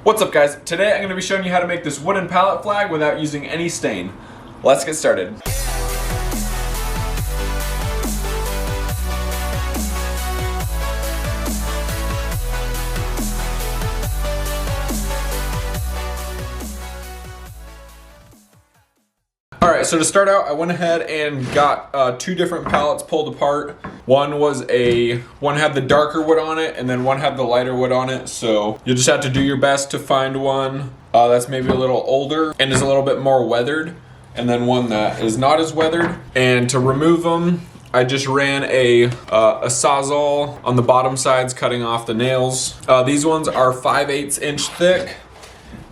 What's up, guys? Today I'm going to be showing you how to make this wooden pallet flag without using any stain. Let's get started. Alright, so to start out, I went ahead and got two different pallets pulled apart. One had the darker wood on it, and then one had the lighter wood on it. So you'll just have to do your best to find one that's maybe a little older and is a little bit more weathered, and then one that is not as weathered. And to remove them, I just ran a Sawzall on the bottom sides, cutting off the nails. These ones are 5/8 inch thick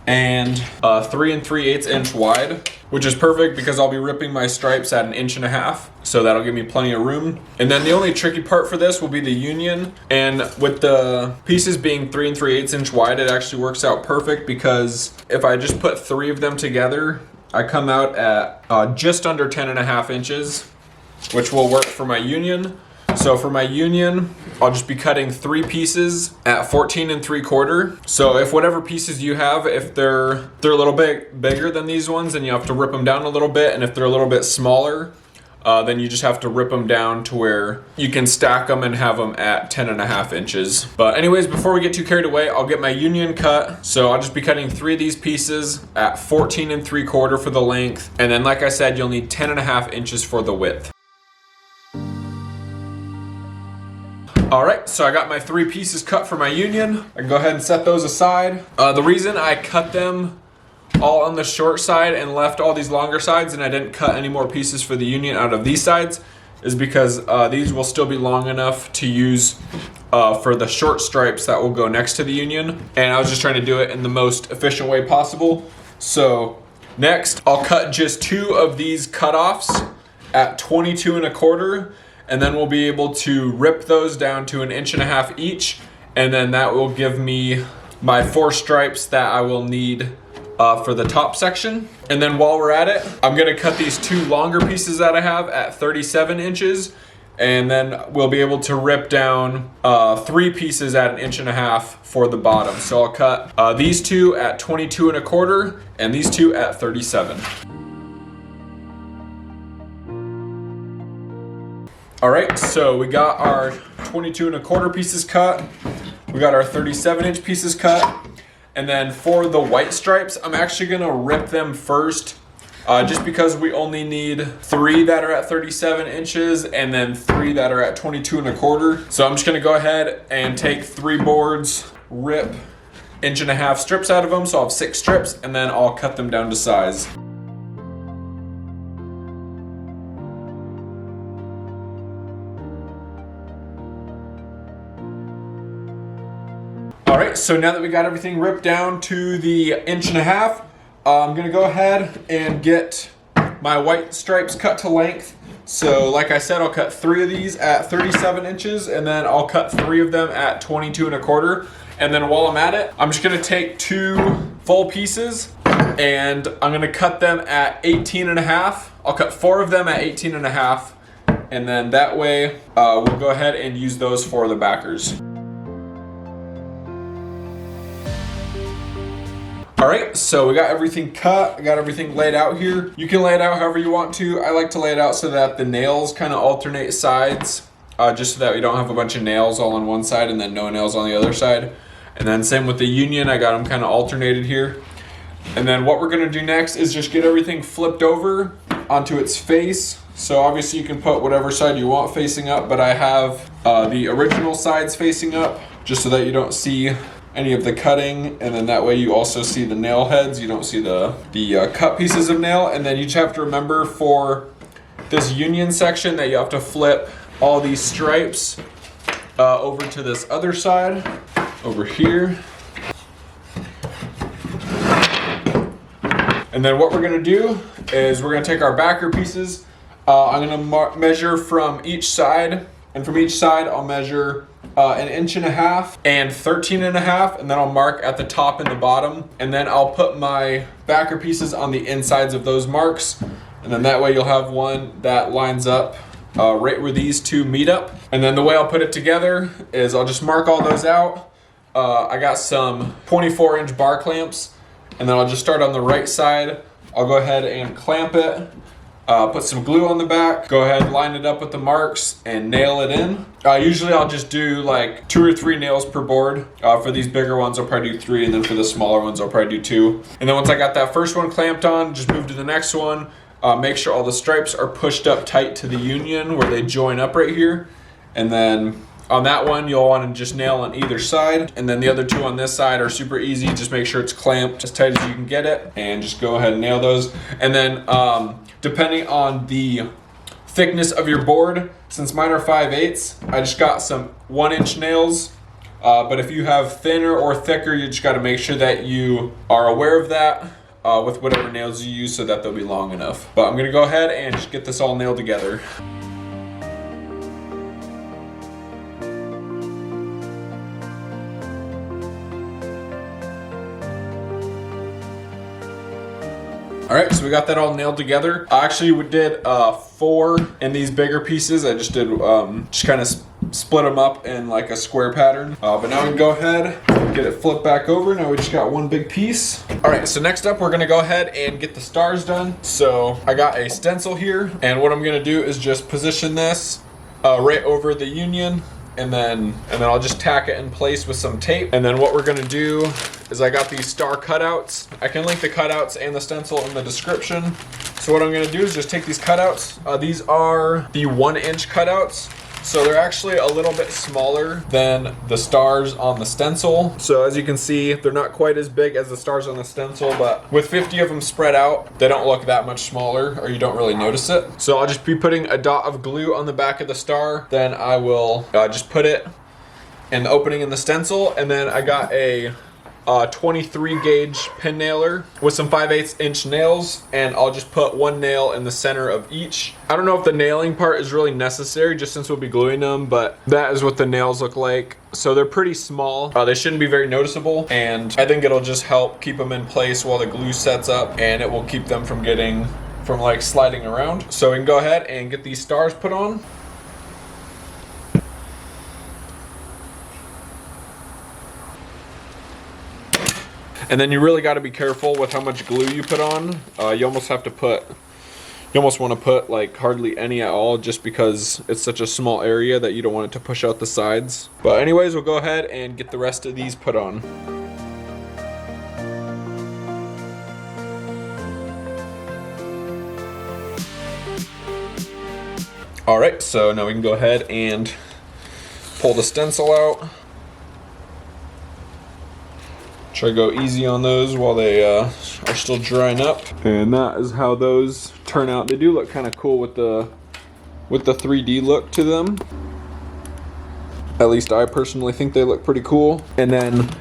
and 3 3/8 inch wide, which is perfect because I'll be ripping my stripes at 1.5 inches, so that'll give me plenty of room. And then the only tricky part for this will be the union, and with the pieces being 3 3/8 inch wide, it actually works out perfect because if I just put 3 of them together, I come out at just under 10.5 inches, which will work for my union. So for my union, I'll just be cutting 3 pieces at 14 3/4. So if whatever pieces you have, if they're a little bit bigger than these ones, then you have to rip them down a little bit. And if they're a little bit smaller, then you just have to rip them down to where you can stack them and have them at 10.5 inches. But anyways, before we get too carried away, I'll get my union cut. So I'll just be cutting 3 of these pieces at 14 3/4 for the length. And then, like I said, you'll need 10.5 inches for the width. Alright, so I got my 3 pieces cut for my union. I can go ahead and set those aside. The reason I cut them all on the short side and left all these longer sides, and I didn't cut any more pieces for the union out of these sides, is because these will still be long enough to use for the short stripes that will go next to the union. And I was just trying to do it in the most efficient way possible. So next, I'll cut just 2 of these cutoffs at 22 1/4. And then we'll be able to rip those down to 1.5 inches each. And then that will give me my 4 stripes that I will need for the top section. And then while we're at it, I'm gonna cut these 2 longer pieces that I have at 37 inches. And then we'll be able to rip down 3 pieces at 1.5 inches for the bottom. So I'll cut these 2 at 22 1/4 and these 2 at 37. All right, so we got our 22 1/4 pieces cut. We got our 37 inch pieces cut. And then for the white stripes, I'm actually gonna rip them first, just because we only need 3 that are at 37 inches and then 3 that are at 22 1/4. So I'm just gonna go ahead and take 3 boards, rip 1.5 inch strips out of them. So I'll have 6 strips, and then I'll cut them down to size. All right, so now that we got everything ripped down to the 1.5 inches, I'm gonna go ahead and get my white stripes cut to length. So like I said, I'll cut 3 of these at 37 inches, and then I'll cut 3 of them at 22 1/4. And then while I'm at it, I'm just gonna take 2 full pieces and I'm gonna cut them at 18.5. I'll cut 4 of them at 18.5, and then that way we'll go ahead and use those for the backers. All right, so we got everything cut. I got everything laid out here. You can lay it out however you want to. I like to lay it out so that the nails kind of alternate sides, just so that we don't have a bunch of nails all on one side and then no nails on the other side. And then same with the union, I got them kind of alternated here. And then what we're gonna do next is just get everything flipped over onto its face. So obviously you can put whatever side you want facing up, but I have the original sides facing up, just so that you don't see any of the cutting, and then that way you also see the nail heads. You don't see the cut pieces of nail. And then you just have to remember for this union section that you have to flip all these stripes over to this other side over here. And then what we're gonna do is we're gonna take our backer pieces. I'm gonna measure from each side, and from each side I'll measure 1.5 inches and 13.5, and then I'll mark at the top and the bottom, and then I'll put my backer pieces on the insides of those marks, and then that way you'll have one that lines up right where these 2 meet up. And then the way I'll put it together is I'll just mark all those out, I got some 24-inch bar clamps, and then I'll just start on the right side. I'll go ahead and clamp it, put some glue on the back, go ahead and line it up with the marks and nail it in. Usually I'll just do like 2 or 3 nails per board. For these bigger ones, I'll probably do 3, and then for the smaller ones, I'll probably do 2. And then once I got that first one clamped on, just move to the next one. Make sure all the stripes are pushed up tight to the union where they join up right here. And then on that one, you'll want to just nail on either side. And then the other 2 on this side are super easy. Just make sure it's clamped as tight as you can get it, and just go ahead and nail those. And then depending on the thickness of your board, since mine are 5/8, I just got some 1-inch nails. But if you have thinner or thicker, you just got to make sure that you are aware of that with whatever nails you use so that they'll be long enough. But I'm going to go ahead and just get this all nailed together. All right, so we got that all nailed together. I actually did 4 in these bigger pieces. I just did, just kind of split them up in like a square pattern. But now we can go ahead, get it flipped back over. Now we just got 1 big piece. All right, so next up, we're gonna go ahead and get the stars done. So I got a stencil here, and what I'm gonna do is just position this right over the union, and then I'll just tack it in place with some tape. And then what we're gonna do is I got these star cutouts. I can link the cutouts and the stencil in the description. So what I'm gonna do is just take these cutouts. These are the 1-inch cutouts. So they're actually a little bit smaller than the stars on the stencil. So as you can see, they're not quite as big as the stars on the stencil, but with 50 of them spread out, they don't look that much smaller, or you don't really notice it. So I'll just be putting a dot of glue on the back of the star. Then I will just put it in the opening in the stencil. And then I got a 23 gauge pin nailer with some 5/8 inch nails, and I'll just put 1 nail in the center of each. I don't know if the nailing part is really necessary just since we'll be gluing them, but that is what the nails look like. So they're pretty small. They shouldn't be very noticeable, and I think it'll just help keep them in place while the glue sets up, and it will keep them from like sliding around. So we can go ahead and get these stars put on. And then you really got to be careful with how much glue you put on. You almost want to put like hardly any at all, just because it's such a small area that you don't want it to push out the sides. But anyways, we'll go ahead and get the rest of these put on. All right, so now we can go ahead and pull the stencil out. Try to go easy on those while they are still drying up. And that is how those turn out. They do look kind of cool with the 3D look to them. At least I personally think they look pretty cool. And then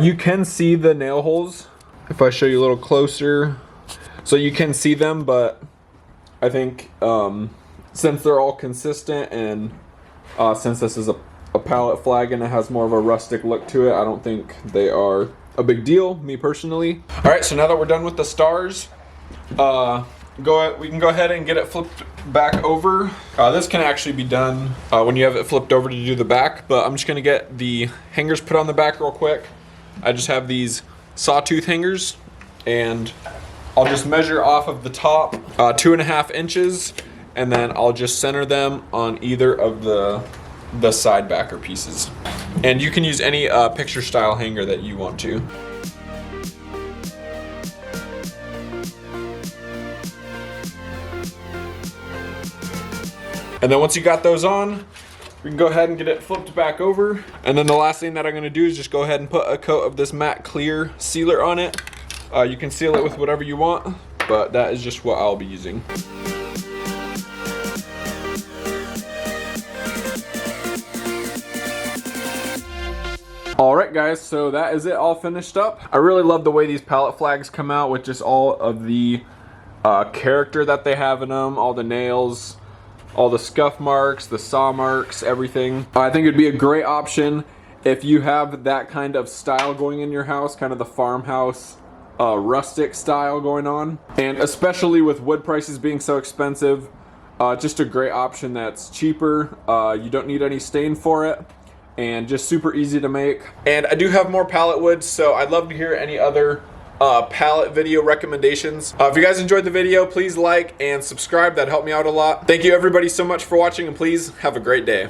you can see the nail holes if I show you a little closer. So you can see them, but I think since they're all consistent, and since this is a pallet flag and it has more of a rustic look to it, I don't think they are a big deal, me personally. All right, so now that we're done with the stars, we can go ahead and get it flipped back over. This can actually be done when you have it flipped over to do the back, but I'm just gonna get the hangers put on the back real quick. I just have these sawtooth hangers, and I'll just measure off of the top 2.5 inches, and then I'll just center them on either of the side backer pieces. And you can use any picture style hanger that you want to. And then once you got those on, we can go ahead and get it flipped back over. And then the last thing that I'm gonna do is just go ahead and put a coat of this matte clear sealer on it. You can seal it with whatever you want, but that is just what I'll be using. Alright guys, so that is it all finished up. I really love the way these pallet flags come out with just all of the character that they have in them, all the nails, all the scuff marks, the saw marks, everything. I think it'd be a great option if you have that kind of style going in your house, kind of the farmhouse rustic style going on. And especially with wood prices being so expensive, just a great option that's cheaper. You don't need any stain for it. and just super easy to make. And I do have more pallet wood, so I'd love to hear any other pallet video recommendations. If you guys enjoyed the video, please like and subscribe. That'd help me out a lot. Thank you everybody so much for watching, and please have a great day.